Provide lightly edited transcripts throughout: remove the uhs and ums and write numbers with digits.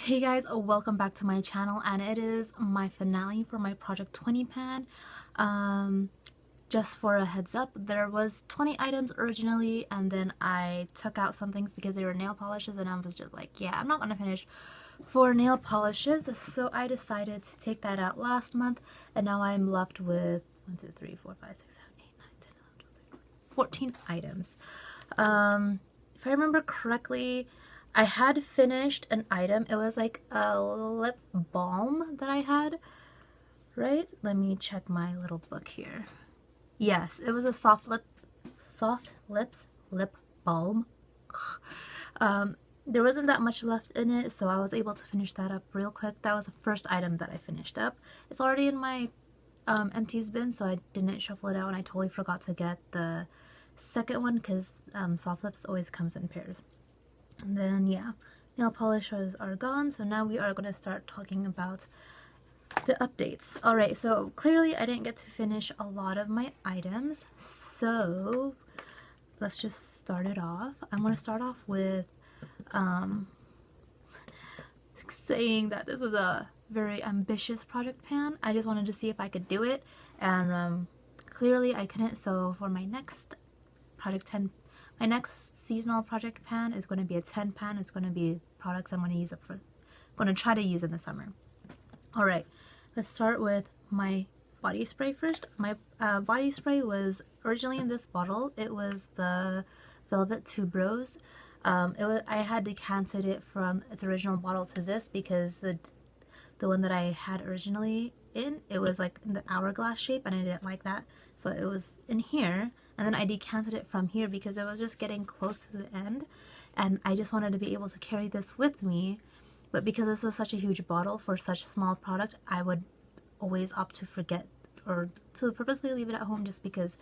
Hey guys, welcome back to my channel, and it is my finale for my Project 20 pan. Just for a heads up, there was 20 items originally, and then I took out some things because they were nail polishes, and I was just like, yeah, I'm not gonna finish 4 nail polishes, so I decided to take that out last month, and now I'm left with 1, 2, 3, 4, 5, 6, 7, 8, 9, 10, 11, 12, 13, 14 items. If I remember correctly, I had finished an item. It was like a lip balm that I had, right? Let me check my little book here. Yes, it was a soft lips lip balm. There wasn't that much left in it, so I was able to finish that up real quick. That was the first item that I finished up. It's already in my empties bin, so I didn't shuffle it out, and I totally forgot to get the second one because soft lips always comes in pairs. And then yeah, nail polishes are gone, so now we are going to start talking about the updates. Alright, so clearly I didn't get to finish a lot of my items, so let's just start it off. I'm going to start off with saying that this was a very ambitious project pan. I just wanted to see if I could do it, and clearly I couldn't, so for my next Project 10, my next seasonal project pan is going to be a 10 pan. It's going to be products I'm going to use up for, I'm going to try to use in the summer. Alright, let's start with my body spray first. My body spray was originally in this bottle. It was the Velvet Tuberose. I had decanted it from its original bottle to this because the one that I had originally it was like in the hourglass shape, and I didn't like that, so it was in here, and then I decanted it from here because it was just getting close to the end, and I just wanted to be able to carry this with me. But because this was such a huge bottle for such a small product, I would always opt to forget or to purposely leave it at home just because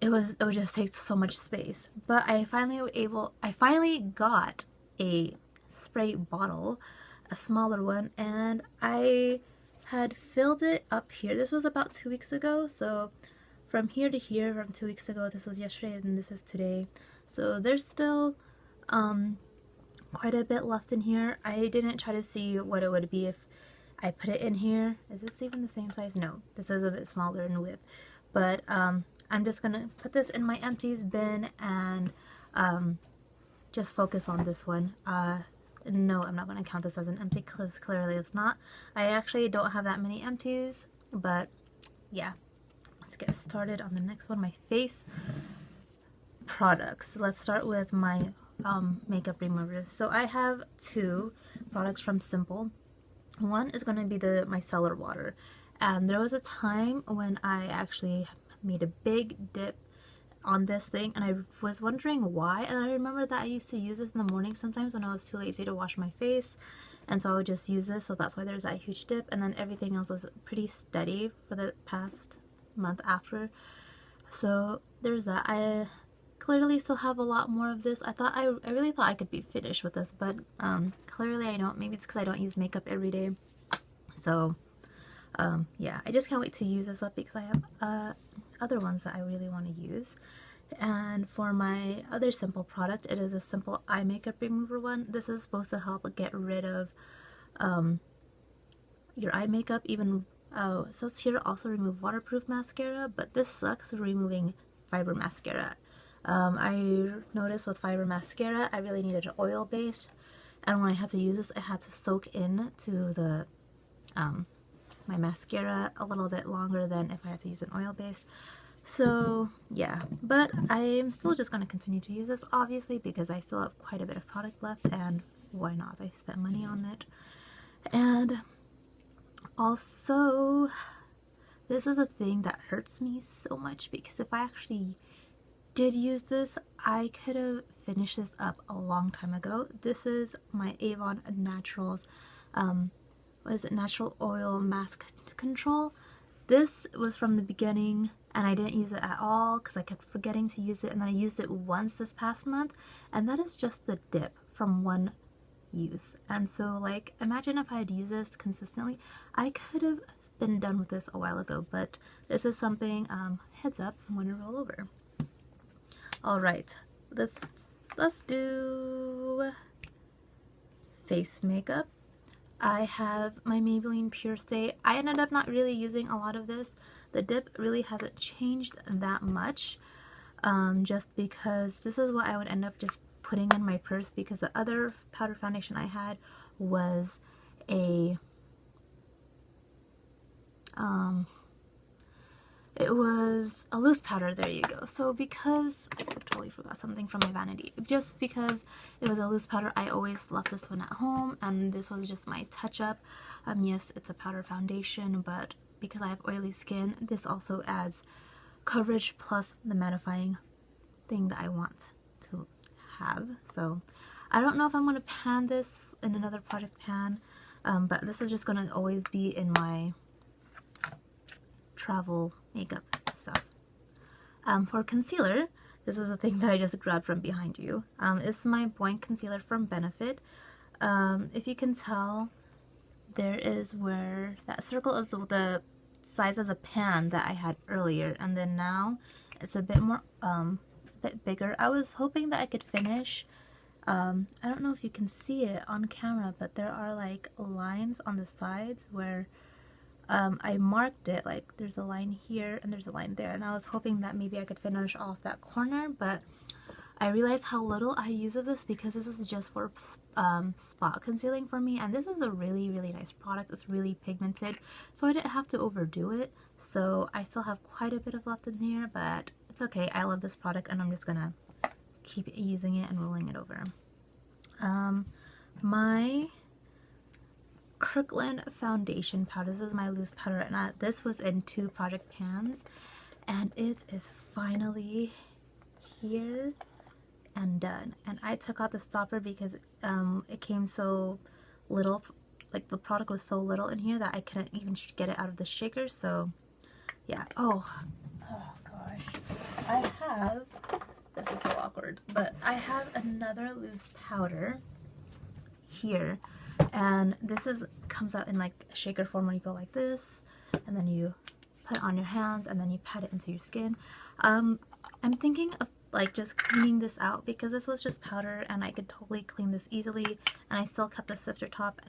it would just take so much space. But I finally got a spray bottle, a smaller one, and I had filled it up here. This was about 2 weeks ago, so from here to here, from 2 weeks ago, this was yesterday and this is today, so there's still quite a bit left in here. I didn't try to see what it would be if I put it in here. Is this even the same size? No, this is a bit smaller in width, but I'm just gonna put this in my empties bin and just focus on this one. No, I'm not going to count this as an empty because clearly it's not. I actually don't have that many empties, but yeah. Let's get started on the next one, my face products. Let's start with my makeup removers. So I have 2 products from Simple. One is going to be the micellar water, and there was a time when I actually made a big dip on this thing, and I was wondering why, and I remember that I used to use this in the morning sometimes when I was too lazy to wash my face, and so I would just use this, so that's why there's that huge dip, and then everything else was pretty steady for the past month after. So there's that. I clearly still have a lot more of this. I really thought I could be finished with this, but clearly I don't. Maybe it's because I don't use makeup every day. So yeah, I just can't wait to use this up because I have other ones that I really want to use. And for my other Simple product, it is a Simple eye makeup remover one. This is supposed to help get rid of your eye makeup. Even it says here also remove waterproof mascara, but this sucks removing fiber mascara. I noticed with fiber mascara I really needed an oil based, and when I had to use this, it had to soak in to the my mascara a little bit longer than if I had to use an oil based. So yeah, but I'm still just going to continue to use this, obviously, because I still have quite a bit of product left, and why not? I spent money on it. And also, this is a thing that hurts me so much because if I actually did use this, I could have finished this up a long time ago. This is my Avon Naturals what is it, natural oil mask control. This was from the beginning, and I didn't use it at all because I kept forgetting to use it, and then I used it once this past month, and that is just the dip from one use. And so, like, imagine if I had used this consistently, I could have been done with this a while ago, but this is something, heads up, I'm going to roll over. Alright, let's do face makeup, I have my Maybelline Pure Stay. I ended up not really using a lot of this. The dip really hasn't changed that much, just because this is what I would end up just putting in my purse, because the other powder foundation I had was a it was a loose powder, there you go. So because, I totally forgot something from my vanity. Just because it was a loose powder, I always left this one at home, and this was just my touch-up. Yes, it's a powder foundation, but because I have oily skin, this also adds coverage plus the mattifying thing that I want to have. So I don't know if I'm going to pan this in another project pan, but this is just going to always be in my travel makeup stuff. For concealer, this is a thing that I just grabbed from behind you. It's my Boink concealer from Benefit. If you can tell, there is where that circle is the size of the pan that I had earlier, and then now it's a bit more bit bigger. I was hoping that I could finish. I don't know if you can see it on camera, but there are like lines on the sides where I marked it, like there's a line here and there's a line there, and I was hoping that maybe I could finish off that corner, but I realized how little I use of this because this is just for spot concealing for me, and this is a really nice product. It's really pigmented, so I didn't have to overdo it. So I still have quite a bit of left in here, but it's okay. I love this product, and I'm just gonna keep using it and rolling it over. My Kirkland foundation powder. This is my loose powder, and this was in 2 project pans, and it is finally here and done. And I took out the stopper because it came so little, like the product was so little in here that I couldn't even get it out of the shaker. So yeah. Oh gosh, I have, this is so awkward, but I have another loose powder here. And this comes out in like a shaker form where you go like this, and then you put it on your hands, and then you pat it into your skin. I'm thinking of like just cleaning this out because this was just powder, and I could totally clean this easily, and I still kept the sifter top.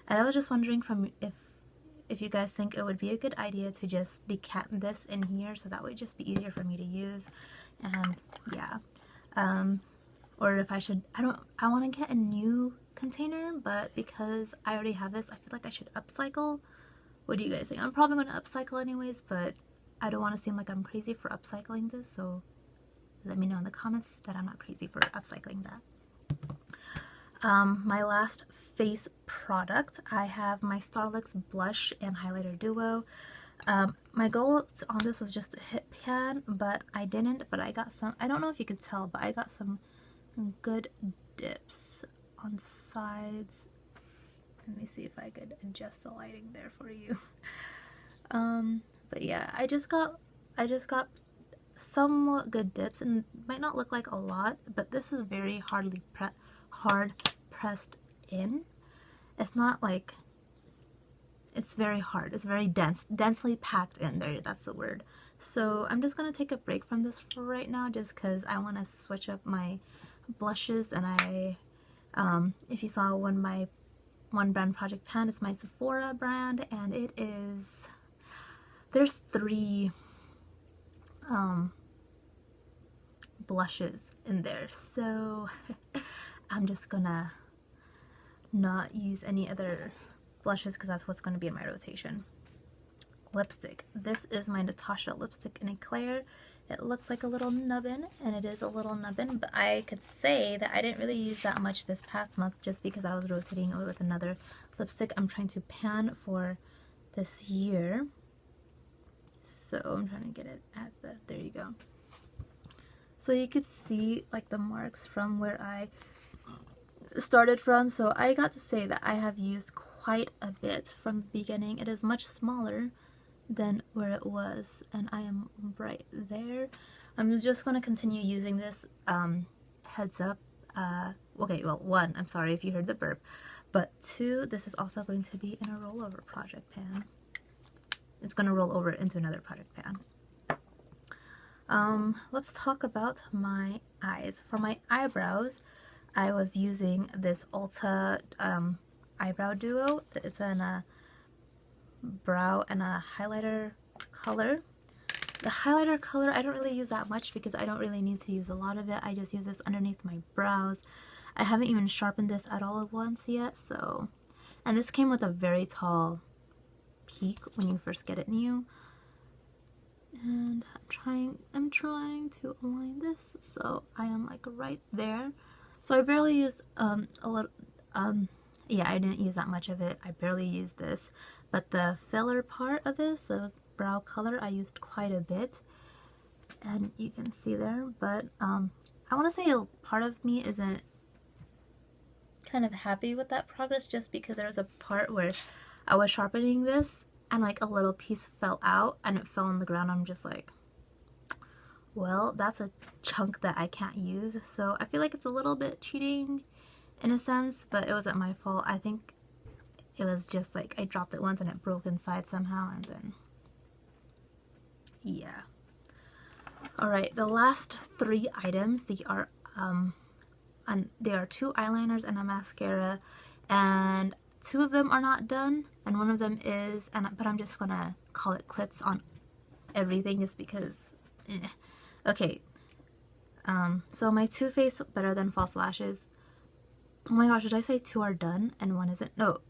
And I was just wondering if you guys think it would be a good idea to just decant this in here, so that would just be easier for me to use. And yeah, or if I should, I want to get a new container, but because I already have this, I feel like I should upcycle. What do you guys think? I'm probably going to upcycle anyways, but I don't want to seem like I'm crazy for upcycling this, so let me know in the comments that I'm not crazy for upcycling that. My last face product, I have my Starlux blush and highlighter duo. My goal on this was just to hit pan, but I didn't, but I got some, I don't know if you could tell, but I got some good dips on the sides. Let me see if I could adjust the lighting there for you. But yeah, I just got somewhat good dips, and it might not look like a lot, but this is very hard pressed in. It's not like, it's very hard. It's very densely packed in there. That's the word. So I'm just gonna take a break from this for right now, just because I want to switch up my blushes. And if you saw my one brand project pan, it's my Sephora brand, and it is, there's 3 blushes in there, so I'm just gonna not use any other blushes because that's what's going to be in my rotation. Lipstick. This is my Natasha lipstick in Eclair. It looks like a little nubbin, and it is a little nubbin, but I could say that I didn't really use that much this past month just because I was rotating it with another lipstick I'm trying to pan for this year. So I'm trying to get it at there you go. So you could see like the marks from where I started from. So I got to say that I have used quite a bit from the beginning. It is much smaller than where it was, and I am right there. I'm just going to continue using this. Heads up, okay, well, 1, I'm sorry if you heard the burp, but 2, this is also going to be in a rollover project pan. It's going to roll over into another project pan. Let's talk about my eyes. For my eyebrows, I was using this Ulta eyebrow duo. It's in a brow and a highlighter color. The highlighter color, I don't really use that much because I don't really need to use a lot of it. I just use this underneath my brows. I haven't even sharpened this at all at once yet, so... And this came with a very tall peak when you first get it new. And I'm trying to align this, so I am like right there. So I barely use yeah, I didn't use that much of it. I barely used this, but the filler part of this, the brow color, I used quite a bit, and you can see there. But I want to say a part of me isn't kind of happy with that progress, just because there was a part where I was sharpening this and like a little piece fell out and it fell on the ground. I'm just like, well, that's a chunk that I can't use. So I feel like it's a little bit cheating in a sense, but it wasn't my fault. I think it was just like I dropped it once and it broke inside somehow, and then yeah. Alright, the last 3 items, they are 2 eyeliners and a mascara, and 2 of them are not done and 1 of them is, but I'm just gonna call it quits on everything just because okay, so my Too Faced Better Than False Lashes, oh my gosh, did I say 2 are done and 1 isn't? No,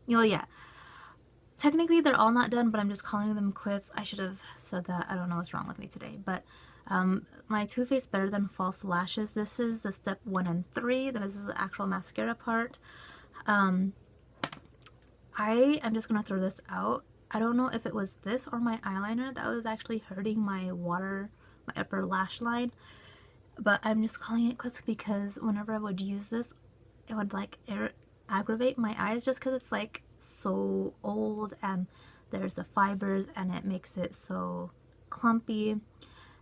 yeah, technically they're all not done, but I'm just calling them quits. I should have said that. I don't know what's wrong with me today. But my Too Faced Better Than False Lashes, this is the step 1 and 3. This is the actual mascara part. I am just gonna throw this out. I don't know if it was this or my eyeliner that was actually hurting my upper lash line, but I'm just calling it quits because whenever I would use this, it would like aggravate my eyes just because it's like so old and there's the fibers and it makes it so clumpy.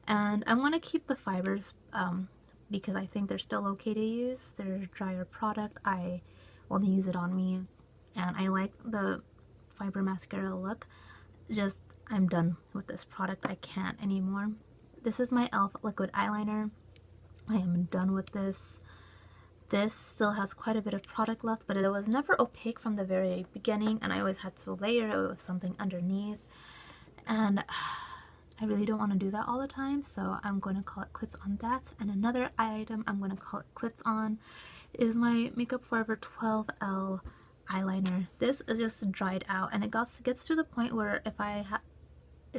And I'm gonna keep the fibers because I think they're still okay to use. They're a drier product. I only use it on me and I like the fiber mascara look. Just, I'm done with this product. I can't anymore. This is my e.l.f. liquid eyeliner. I am done with this. This still has quite a bit of product left, but it was never opaque from the very beginning, and I always had to layer it with something underneath, and I really don't want to do that all the time, so I'm going to call it quits on that. And another item I'm going to call it quits on is my Makeup Forever 12L eyeliner. This is just dried out, and it gets to the point where if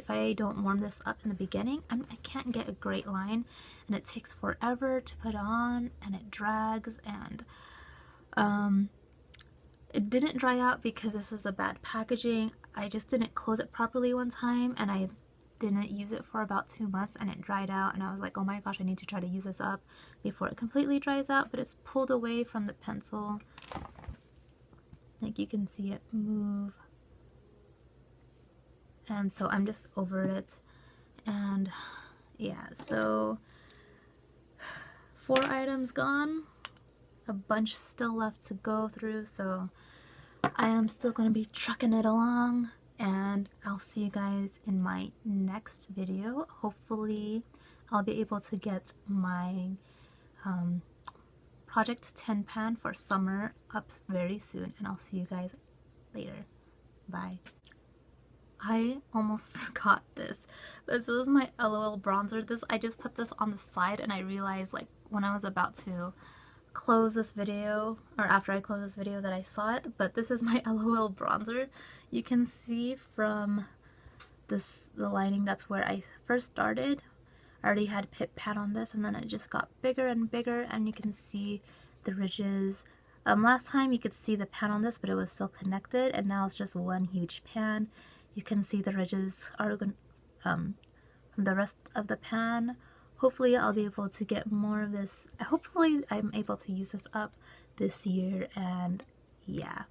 I don't warm this up in the beginning, I can't get a great line, and it takes forever to put on, and it drags, and it didn't dry out because this is a bad packaging. I just didn't close it properly one time, and I didn't use it for about 2 months, and it dried out, and I was like, oh my gosh, I need to try to use this up before it completely dries out. But it's pulled away from the pencil, like you can see it move. And so I'm just over it. And yeah, so 4 items gone, a bunch still left to go through, so I am still going to be trucking it along, and I'll see you guys in my next video. Hopefully I'll be able to get my Project 10 pan for summer up very soon, and I'll see you guys later. Bye. I almost forgot this. This is my LOL bronzer. I just put this on the side, and I realized like when I was about to close this video, or after I closed this video, that I saw it. But this is my LOL bronzer. You can see from the lining, that's where I first started. I already had Pit Pat on this, and then it just got bigger and bigger, and you can see the ridges. Last time you could see the pan on this, but it was still connected, and now it's just one huge pan. You can see the ridges are from the rest of the pan. Hopefully I'll be able to get more of this. Hopefully I'm able to use this up this year, and yeah.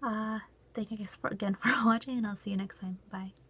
Thank you guys again for watching, and I'll see you next time. Bye.